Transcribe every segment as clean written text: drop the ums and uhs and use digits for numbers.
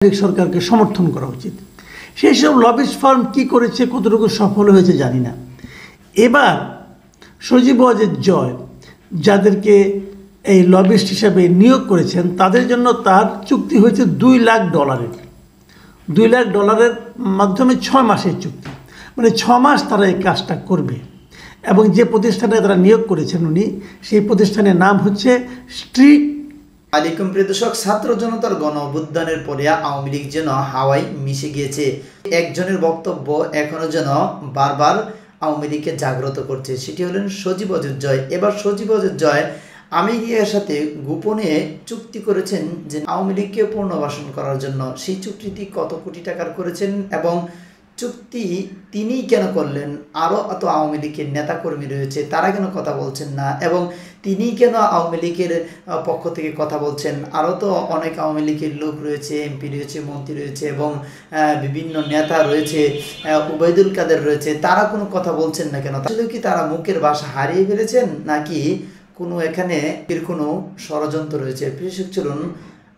সরকারকে সমর্থন করা উচিত। সেই সব লবিস্ট ফার্ম কি করেছে, কতটুকু সফল হয়েছে জানি না। এবার সজীব ওয়াজেদ জয় যাদেরকে এই লবিস্ট হিসাবে নিয়োগ করেছেন তাদের জন্য তার চুক্তি হয়েছে $2 লাখ। $2 লাখ মাধ্যমে 6 মাসের চুক্তি, মানে 6 মাস তারা এই কাজটা করবে। এবং যে প্রতিষ্ঠানে তারা নিয়োগ করেছেন উনি, সেই প্রতিষ্ঠানের নাম হচ্ছে স্ট্রিক। আলাইকুম প্রিয় দর্শক, ছাত্র জনতার গণ অভ্যুত্থানের পরে আওয়ামী লীগ যেন হাওয়ায় মিশে গিয়েছে। একজনের বক্তব্য এখনো যেন বারবার আওয়ামী লীগকে জাগ্রত করছে, সেটি হলেন সজীব ওয়াজেদ জয়। এবার সজীব ওয়াজেদ জয় আমেরিকার সাথে গোপনে চুক্তি করেছেন যে আওয়ামী লীগকে পুনর্বাসন করার জন্য। সেই চুক্তিটি কত কোটি টাকার করেছেন এবং চুক্তি তিনি কেন করলেন? আরও এত আওয়ামী লীগের নেতাকর্মী রয়েছে, তারা কেন কথা বলছেন না? এবং তিনি কেন আওয়ামী লীগের পক্ষ থেকে কথা বলছেন? আরও তো অনেক আওয়ামী লীগের লোক রয়েছে, এমপি রয়েছে, মন্ত্রী রয়েছে এবং বিভিন্ন নেতা রয়েছে, উবাইদুল কাদের রয়েছে, তারা কোনো কথা বলছেন না কেন? আসলে কি তারা মুখের ভাষা হারিয়ে ফেলেছেন, নাকি কোনো এখানে কোনো ষড়যন্ত্র রয়েছে? প্রিয় চলুন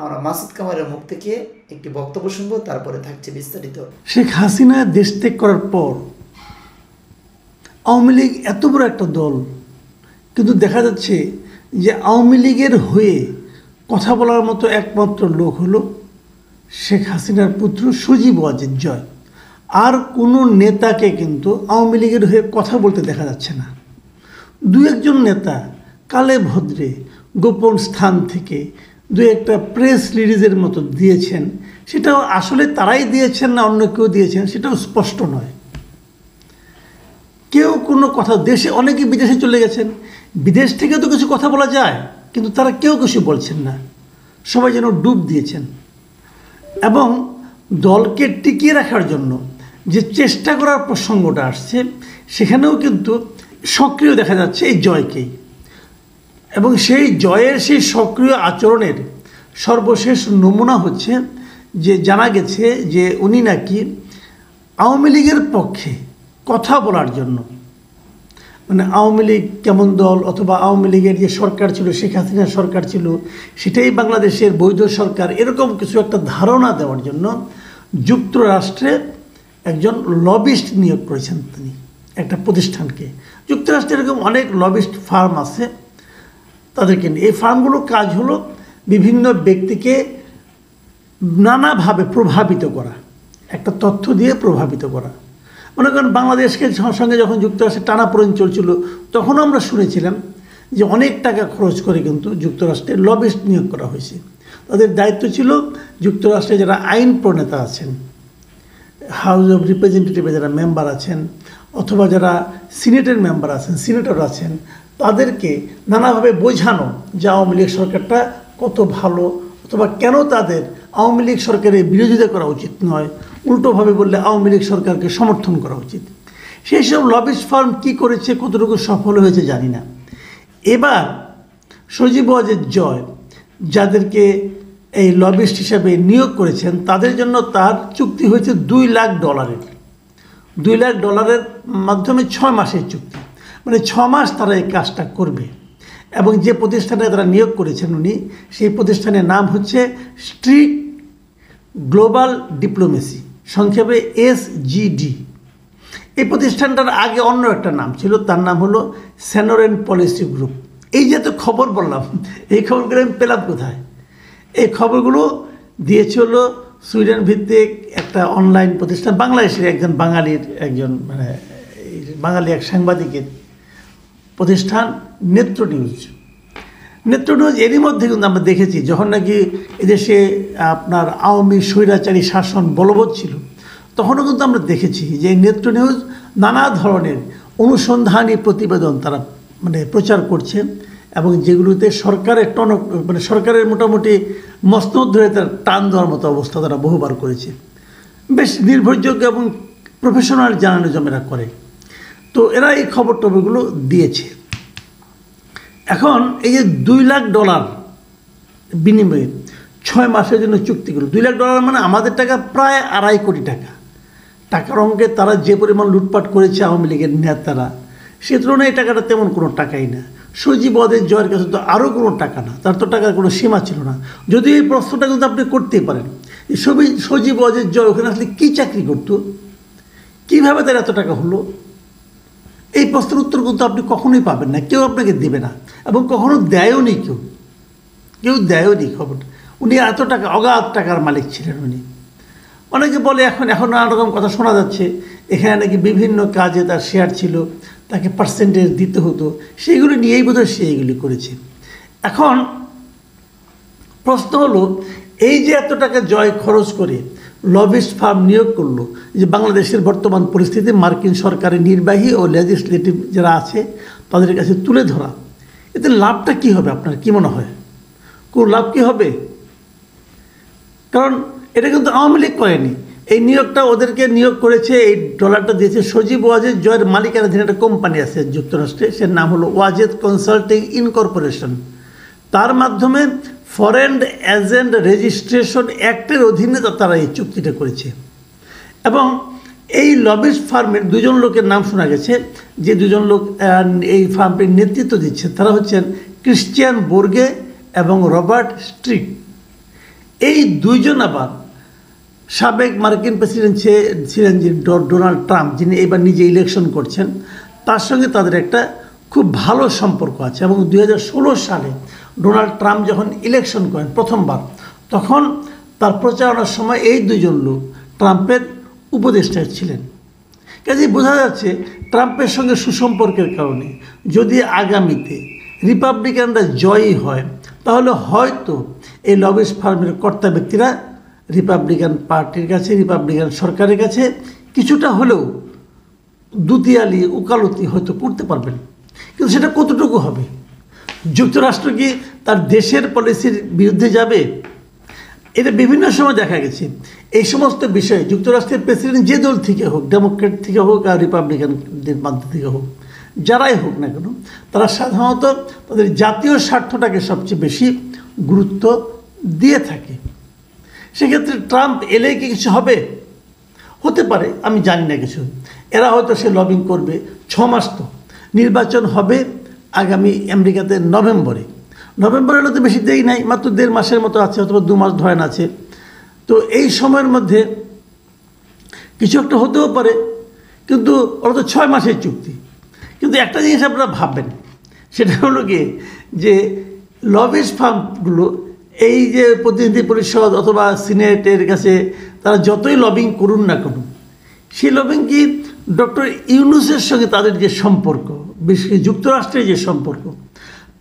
আমরা মাসুদ কামালের মুখ থেকে একটি বক্তব্য শুনবো, তারপরে থাকছে বিস্তারিত। শেখ হাসিনা দেশ ত্যাগ করার পর আওয়ামী লীগ এত বড় একটা দল, কিন্তু দেখা যাচ্ছে যে আওয়ামী লীগের হয়ে কথা বলার মতো একমাত্র লোক হলো শেখ হাসিনার পুত্র সজীব ওয়াজেদ জয়। আর কোনো নেতাকে কিন্তু আওয়ামী লীগের হয়ে কথা বলতে দেখা যাচ্ছে না। দু একজন নেতা কালে ভদ্রে গোপন স্থান থেকে দু একটা প্রেস রিলিজের মতো দিয়েছেন, সেটাও আসলে তারাই দিয়েছেন না অন্য কেউ দিয়েছেন সেটাও স্পষ্ট নয়। কেউ কোনো কথা, দেশে অনেকে বিদেশে চলে গেছেন, বিদেশ থেকে তো কিছু কথা বলা যায়, কিন্তু তারা কেউ কিছু বলছেন না, সবাই যেন ডুব দিয়েছেন। এবং দলকে টিকিয়ে রাখার জন্য যে চেষ্টা করার প্রসঙ্গটা আসছে, সেখানেও কিন্তু সক্রিয় দেখা যাচ্ছে এই জয়কেই। এবং সেই জয়ের সেই সক্রিয় আচরণের সর্বশেষ নমুনা হচ্ছে যে জানা গেছে যে উনি নাকি আওয়ামী লীগের পক্ষে কথা বলার জন্য, মানে আওয়ামী লীগ কেমন দল অথবা আওয়ামী লীগের যে সরকার ছিল, শেখ হাসিনার সরকার ছিল, সেটাই বাংলাদেশের বৈধ সরকার, এরকম কিছু একটা ধারণা দেওয়ার জন্য যুক্তরাষ্ট্রে একজন লবিস্ট নিয়োগ করেছেন তিনি, একটা প্রতিষ্ঠানকে। যুক্তরাষ্ট্রে এরকম অনেক লবিস্ট ফার্ম আছে, তাদেরকে নিয়ে এই ফার্মগুলোর কাজ হলো বিভিন্ন ব্যক্তিকে নানাভাবে প্রভাবিত করা, একটা তথ্য দিয়ে প্রভাবিত করা। মনে করেন বাংলাদেশকে সঙ্গে যখন যুক্তরাষ্ট্রের টানাপোড়েন চলছিল, তখনও আমরা শুনেছিলাম যে অনেক টাকা খরচ করে কিন্তু যুক্তরাষ্ট্রের লবিস্ট নিয়োগ করা হয়েছে। তাদের দায়িত্ব ছিল যুক্তরাষ্ট্রে যারা আইন প্রণেতা আছেন, হাউস অব রিপ্রেজেন্টেটিভে যারা মেম্বার আছেন অথবা যারা সিনেটের মেম্বার আছেন, সিনেটর আছেন, তাদেরকে নানাভাবে বোঝানো যে আওয়ামী লীগ সরকারটা কত ভালো, অথবা কেন তাদের আওয়ামী লীগ সরকারের বিরোধিতা করা উচিত নয়, উল্টোভাবে বললে আওয়ামী লীগ সরকারকে সমর্থন করা উচিত। সেই সব লবিস্ট ফার্ম কি করেছে, কতটুকু সফল হয়েছে জানি না। এবার সজীব ওয়াজেদ জয় যাদেরকে এই লবিস্ট হিসাবে নিয়োগ করেছেন তাদের জন্য তার চুক্তি হয়েছে $2 লাখ। $2 লাখ মাধ্যমে 6 মাসের চুক্তি, মানে 6 মাস তারা এই কাজটা করবে। এবং যে প্রতিষ্ঠানে তারা নিয়োগ করেছেন উনি, সেই প্রতিষ্ঠানের নাম হচ্ছে স্ট্রিক গ্লোবাল ডিপ্লোমেসি, সংক্ষেপে SGD। এই প্রতিষ্ঠানটার আগে অন্য একটা নাম ছিল, তার নাম হলো সেনোরেন পলিসি গ্রুপ। এই যে তো খবর বললাম, এই খবরগুলো আমি পেলাম কোথায়? এই খবরগুলো দিয়েছে হলো সুইডেন ভিত্তিক একটা অনলাইন প্রতিষ্ঠান, বাংলাদেশের একজন বাঙালির একজন মানে বাঙালি এক সাংবাদিকের প্রতিষ্ঠান নেত্র নিউজ। নেত্র নিউজ এরই মধ্যে কিন্তু আমরা দেখেছি যখন নাকি এদেশে আপনার আওয়ামী স্বৈরাচারী শাসন বলবৎ ছিল, তখনও কিন্তু আমরা দেখেছি যে নেত্র নিউজ নানা ধরনের অনুসন্ধানী প্রতিবেদন তারা মানে প্রচার করছে, এবং যেগুলোতে সরকারের মানে সরকারের মোটামুটি মসনদ ধরে তার টান দেওয়ার মতো অবস্থা তারা বহুবার করেছে। বেশ নির্ভরযোগ্য এবং প্রফেশনাল জার্নালিজম এরা করে। তো এরা এই খবরগুলো দিয়েছে। এখন এই যে $2 লাখ বিনিময়ে 6 মাসের জন্য চুক্তিগুলো, $2 লাখ মানে আমাদের টাকা প্রায় $2.5 কোটি টাকা। টাকার অঙ্কে তারা যে পরিমাণ লুটপাট করেছে আওয়ামী লীগের নেতারা, সে তুলনায় এই টাকাটা তেমন কোনো টাকাই না। সজীব ওয়াজেদ জয়ের কাছে তো আরও কোনো টাকা না, তার তো টাকার কোনো সীমা ছিল না। যদিও এই প্রশ্নটা কিন্তু আপনি করতেই পারেন এই সজীব ওয়াজেদ জয় ওখানে আসলে কী চাকরি করতো, কীভাবে তার এত টাকা হলো? এই প্রশ্নের উত্তর কিন্তু আপনি কখনোই পাবেন না, কেউ আপনাকে দেবে না, এবং কখনো দেয়ও নি, কেউ দেয়ও নি খবরটা। উনি এত টাকা, অগাধ টাকার মালিক ছিলেন উনি। অনেকে বলে এখন নানা রকম কথা শোনা যাচ্ছে, এখানে নাকি বিভিন্ন কাজে তার শেয়ার ছিল, তাকে পার্সেন্টেজ দিতে হতো, সেইগুলো নিয়েই বোধহয় সে এইগুলি করেছে। এখন প্রশ্ন হলো, এই যে এত টাকা জয় খরচ করে লবিস্ট ফার্ম নিয়োগ করলো, যে বাংলাদেশের বর্তমান পরিস্থিতি মার্কিন সরকারের নির্বাহী ও লেজিসলেটিভ যারা আছে তাদের কাছে তুলে ধরা, এতে লাভটা কি হবে? আপনার কি মনে হয়, কোন লাভ কি হবে? কারণ এটা কিন্তু আওয়ামী লীগ করেনি, এই নিয়োগটা ওদেরকে নিয়োগ করেছে, এই ডলারটা দিয়েছে সজীব ওয়াজেদ জয়ের মালিকানাধীন একটা কোম্পানি আছে যুক্তরাষ্ট্রে, সের নাম হলো ওয়াজেদ কনসাল্টিং ইনকর্পোরেশন। তার মাধ্যমে ফরেন এজেন্ট রেজিস্ট্রেশন অ্যাক্টের অধীনে তারা এই চুক্তিটা করেছে। এবং এই লবিস্ট ফার্মের দুজন লোকের নাম শোনা গেছে, যে দুজন লোক এই ফার্মটির নেতৃত্ব দিচ্ছে, তারা হচ্ছেন ক্রিশ্চিয়ান বোর্গে এবং রবার্ট স্ট্রিক। এই দুইজন আবার সাবেক মার্কিন প্রেসিডেন্ট ছিলেন যে ডোনাল্ড ট্রাম্প, যিনি এবার নিজে ইলেকশন করছেন, তার সঙ্গে তাদের একটা খুব ভালো সম্পর্ক আছে। এবং 2016 সালে ডোনাল্ড ট্রাম্প যখন ইলেকশন করেন প্রথমবার, তখন তার প্রচারণার সময় এই দুজন লোক ট্রাম্পের উপদেষ্টা ছিলেন। কাজেই বোঝা যাচ্ছে ট্রাম্পের সঙ্গে সুসম্পর্কের কারণে যদি আগামীতে রিপাবলিকানরা জয়ী হয়, তাহলে হয়তো এই লবিস্ট ফার্মের কর্তা ব্যক্তিরা রিপাবলিকান পার্টির কাছে, রিপাবলিকান সরকারের কাছে কিছুটা হলেও দুতিয়ালি উকালতি হয়তো করতে পারবেন। কিন্তু সেটা কতটুকু হবে? যুক্তরাষ্ট্র কি তার দেশের পলিসির বিরুদ্ধে যাবে? এটা বিভিন্ন সময় দেখা গেছে। এই সমস্ত বিষয়ে যুক্তরাষ্ট্রের প্রেসিডেন্ট যে দল থেকে হোক, ডেমোক্রেট থেকে হোক আর রিপাবলিকানদের মধ্যে থেকে হোক, যারাই হোক না কেন, তারা সাধারণত তাদের জাতীয় স্বার্থটাকে সবচেয়ে বেশি গুরুত্ব দিয়ে থাকে। সেক্ষেত্রে ট্রাম্প এলে কি কিছু হবে? হতে পারে, আমি জানি না কিছু। এরা হয়তো সে লবিং করবে। 6 মাস তো, নির্বাচন হবে আগামী আমেরিকাতে নভেম্বরে হলে তো বেশি দেরি নাই, মাত্র 1.5 মাসের মতো আছে, অথবা 2 মাস ধরেন আছে। তো এই সময়ের মধ্যে কিছু একটা হতেও পারে, কিন্তু ওরা তো 6 মাসের চুক্তি। কিন্তু একটা জিনিস আপনারা ভাববেন, সেটা হলো কি, যে লবিস্ট ফার্মগুলো এই যে প্রতিনিধি পরিষদ অথবা সিনেটের কাছে তারা যতই লবিং করুন না কেন, সেই লবিং কি ডক্টর ইউনূসের সঙ্গে তাদের যে সম্পর্ক, বিশেষ করে যুক্তরাষ্ট্রের যে সম্পর্ক,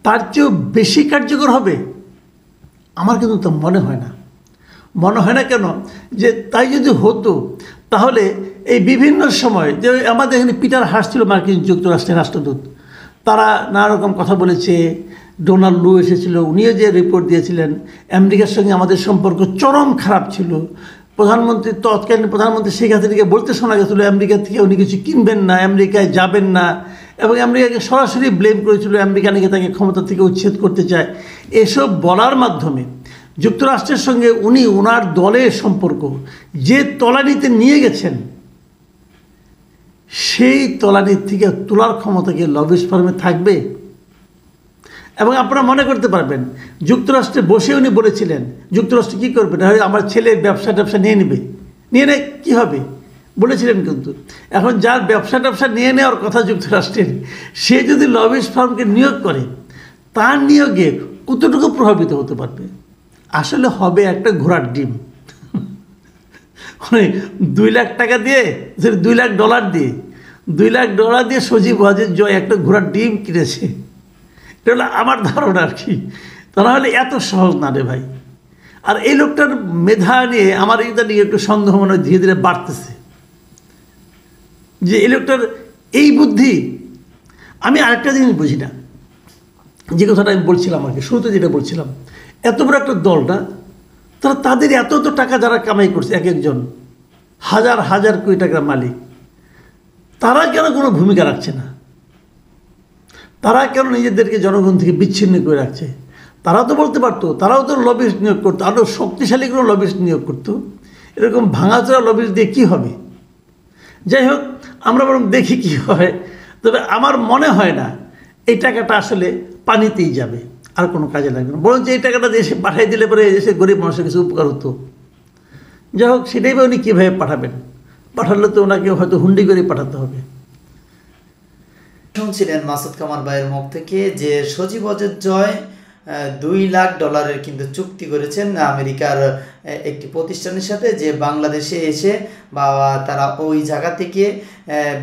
তার চেয়েও বেশি কার্যকর হবে? আমার কিন্তু তা মনে হয় না। কেন? যে তাই যদি হতো, তাহলে এই বিভিন্ন সময় যে আমাদের এখানে পিটার হাস ছিল মার্কিন যুক্তরাষ্ট্রের রাষ্ট্রদূত, তারা নানা রকম কথা বলেছে। ডোনাল্ড লু এসেছিল, উনিও যে রিপোর্ট দিয়েছিলেন আমেরিকার সঙ্গে আমাদের সম্পর্ক চরম খারাপ ছিল। তৎকালীন প্রধানমন্ত্রী শেখ হাসিনাকে বলতে শোনা গেছিলো আমেরিকা থেকে উনি কিছু কিনবেন না, আমেরিকায় যাবেন না, এবং আমেরিকাকে সরাসরি ব্লেম করেছিল আমেরিকা নাকি তাকে ক্ষমতা থেকে উচ্ছেদ করতে চায়। এসব বলার মাধ্যমে যুক্তরাষ্ট্রের সঙ্গে উনি ওনার দলের সম্পর্ক যে তলানিতে নিয়ে গেছেন, সেই তলানির থেকে তোলার ক্ষমতা কি লবিস্ট ফার্মে থাকবে? এবং আপনারা মনে করতে পারবেন, যুক্তরাষ্ট্রে বসে উনি বলেছিলেন যুক্তরাষ্ট্র কী করবে, না আমার ছেলের ব্যবসা নিয়ে নেবে, নিয়ে নেয় কী হবে বলেছিলেন। কিন্তু এখন যার ব্যবসা নিয়ে নেওয়ার কথা যুক্তরাষ্ট্রের, সে যদি লবিস্ট ফার্মকে নিয়োগ করে, তার নিয়োগে কতটুকু প্রভাবিত হতে পারবে? আসলে হবে একটা ঘোড়ার ডিম। মানে 2 লাখ টাকা দিয়ে, $2 লাখ দিয়ে, $2 লাখ দিয়ে সজীব ওয়াজেদ জয় একটা ঘোড়ার ডিম কিনেছে। এটা হলো আমার ধারণা আর কি। তা নাহলে এত সহজ না রে ভাই। আর এই লোকটার মেধা নিয়ে আমার এটা নিয়ে একটু সন্দেহ মনে হয় ধীরে ধীরে বাড়তেছে, যে এই লোকটার এই বুদ্ধি। আমি আরেকটা জিনিস বুঝি না, যে কথাটা আমি বলছিলাম আর কি, শুরুতে যেটা বলছিলাম, এত বড় একটা দল না, তারা তাদের এত টাকা যারা কামাই করছে, এক একজন হাজার কোটি টাকার মালিক, তারা কেন কোনো ভূমিকা রাখছে না? তারা কেন নিজেদেরকে জনগণ থেকে বিচ্ছিন্ন করে রাখছে? তারা তো বলতে পারতো, তারাও তো লবিস্ট নিয়োগ করতো, আরও শক্তিশালী কোনো লবিস্ট নিয়োগ করতো। এরকম ভাঙাচোরা লবিস্ট দিয়ে কী হবে? যাই হোক, আমরা বরং দেখি কী হয়। তবে আমার মনে হয় না এই টাকাটা আসলে পানিতেই যাবে, আর কোনো কাজে লাগবে না। বরঞ্চ এই টাকাটা দেশে পাঠিয়ে দিলে পরে দেশে গরিব মানুষের কিছু উপকার হতো। যাই হোক, সেটাই বা উনি কীভাবে পাঠাবেন? পাঠালে তো ওনাকে হয়তো হুন্ডি করে পাঠাতে হবে। শুনছিলেন মাসুদ কামাল ভাইয়ের মুখ থেকে যে সজীব ওয়াজেদ জয় $2 লাখ কিন্তু চুক্তি করেছেন আমেরিকার একটি প্রতিষ্ঠানের সাথে, যে বাংলাদেশে এসে বা তারা ওই জায়গা থেকে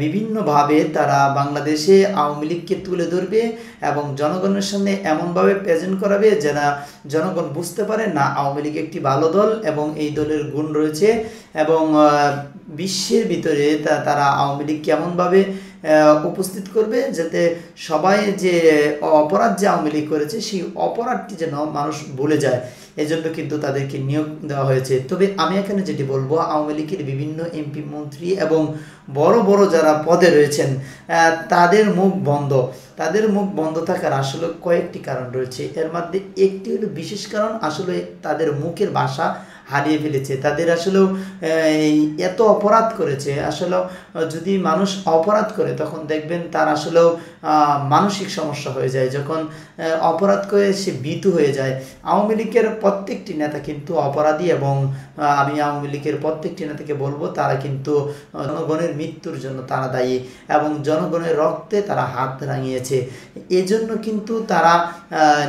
বিভিন্নভাবে তারা বাংলাদেশে আওয়ামী লীগকে তুলে ধরবে এবং জনগণের সামনে এমনভাবে প্রেজেন্ট করাবে যেন জনগণ বুঝতে পারে না আওয়ামী লীগ একটি ভালো দল এবং এই দলের গুণ রয়েছে, এবং বিশ্বের ভিতরে তারা আওয়ামী লীগ কেমনভাবে উপস্থিত করবে যাতে সবাই যে অপরাধ যে আওয়ামী লীগ করেছে সেই অপরাধটি যেন মানুষ ভুলে যায়। এজন্য কিন্তু তাদেরকে নিয়োগ দেওয়া হয়েছে। তবে আমি এখানে যেটি বলবো, আওয়ামী লীগের বিভিন্ন এমপি মন্ত্রী এবং বড় বড় যারা পদে রয়েছেন তাদের মুখ বন্ধ। তাদের মুখ বন্ধ থাকার আসলে কয়েকটি কারণ রয়েছে। এর মধ্যে একটি হলো বিশেষ কারণ, আসলে তাদের মুখের ভাষা হারিয়ে ফেলেছে। তাদের আসলেও এত অপরাধ করেছে, আসলেও যদি মানুষ অপরাধ করে তখন দেখবেন তার আসলেও মানসিক সমস্যা হয়ে যায়। যখন অপরাধ করে সে ভীতু হয়ে যায়। আওয়ামী লীগের প্রত্যেকটি নেতা কিন্তু অপরাধী, এবং আমি আওয়ামী লীগের প্রত্যেকটি নেতাকে বলবো তারা কিন্তু জনগণের মৃত্যুর জন্য তারা দায়ী এবং জনগণের রক্তে তারা হাত রাঙিয়েছে। এজন্য কিন্তু তারা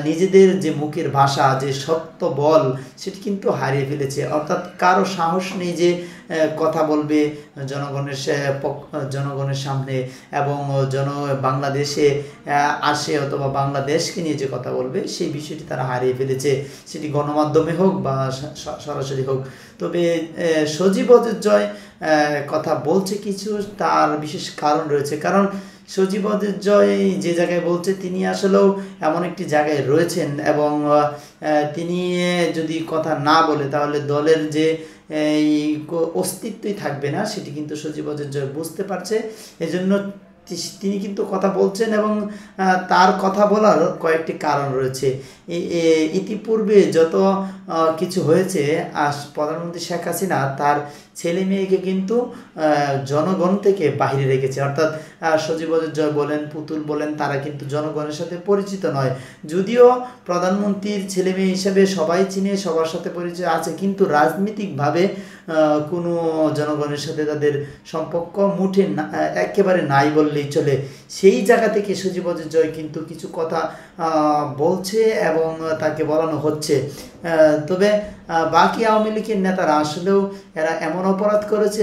নিজেদের যে মুখের ভাষা, যে সত্য বল, সেটি কিন্তু হারিয়ে ফেলেছে। অর্থাৎ কারো সাহস নেই যে কথা বলবে জনগণের সামনে এবং বাংলাদেশে আসে অথবা বাংলাদেশকে নিয়ে যে কথা বলবে সেই বিষয়টি তারা হারিয়ে ফেলেছে, সেটি গণমাধ্যমে হোক বা সরাসরি হোক। তবে সজীব ওয়াজেদ জয় কথা বলছে কিছু, তার বিশেষ কারণ রয়েছে। কারণ সজীব ওয়াজেদ জয় যে জায়গায় বলছে তিনি আসলেও এমন একটি জায়গায় রয়েছেন এবং তিনি যদি কথা না বলে তাহলে দলের যে এই অস্তিত্বই থাকবে না, সেটি কিন্তু সজীব ওয়াজেদ জয় বুঝতে পারছে। এজন্য তিনি কিন্তু কথা বলছেন এবং তার কথা বলার কয়েকটি কারণ রয়েছে। ইতিপূর্বে যত কিছু হয়েছে, প্রধানমন্ত্রী শেখ হাসিনা তার ছেলে মেয়েকে কিন্তু জনগণ থেকে বাহিরে রেখেছে। অর্থাৎ সজীব ওয়াজেদ জয় বলেন, পুতুল বলেন, তারা কিন্তু জনগণের সাথে পরিচিত নয়। যদিও প্রধানমন্ত্রীর ছেলে মেয়ে হিসেবে সবাই চিনে, সবার সাথে পরিচয় আছে, কিন্তু রাজনৈতিকভাবে কোনো জনগণের সাথে তাদের সম্পর্ক মুঠে একেবারে নাই বললেই চলে। সেই জায়গা থেকে সজীব ওয়াজেদ জয় কিন্তু কিছু কথা বলছে এবং তাকে বলানো হচ্ছে। তবে বাকি আওয়ামী লীগের নেতারা আসলেও এরা এমন অপরাধ করেছে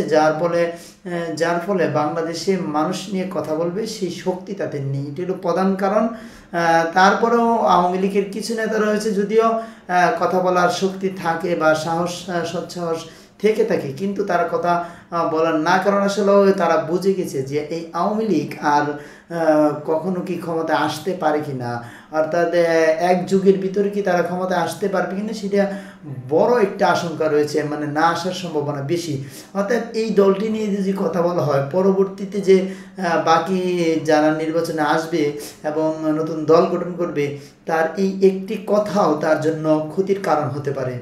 যার ফলে বাংলাদেশে মানুষ নিয়ে কথা বলবে সেই শক্তি তাদের নেই। এটি হলো প্রধান কারণ। তারপরেও আওয়ামী লীগের কিছু নেতা রয়েছে, যদিও কথা বলার শক্তি থাকে বা সৎসাহস থেকে থাকে, কিন্তু তারা কথা বলার না কারণ আসলেও তারা বুঝে গেছে যে এই আওয়ামী লীগ আর কখনো কি ক্ষমতায় আসতে পারে কি না, অর্থাৎ এক যুগের ভিতরে কি তারা ক্ষমতায় আসতে পারবে কিনা সেটা বড় একটা আশঙ্কা রয়েছে, মানে না আসার সম্ভাবনা বেশি। অর্থাৎ এই দলটি নিয়ে যদি কথা বলা হয়, পরবর্তীতে যে বাকি যারা নির্বাচনে আসবে এবং নতুন দল গঠন করবে, তার এই একটি কথাও তার জন্য ক্ষতির কারণ হতে পারে।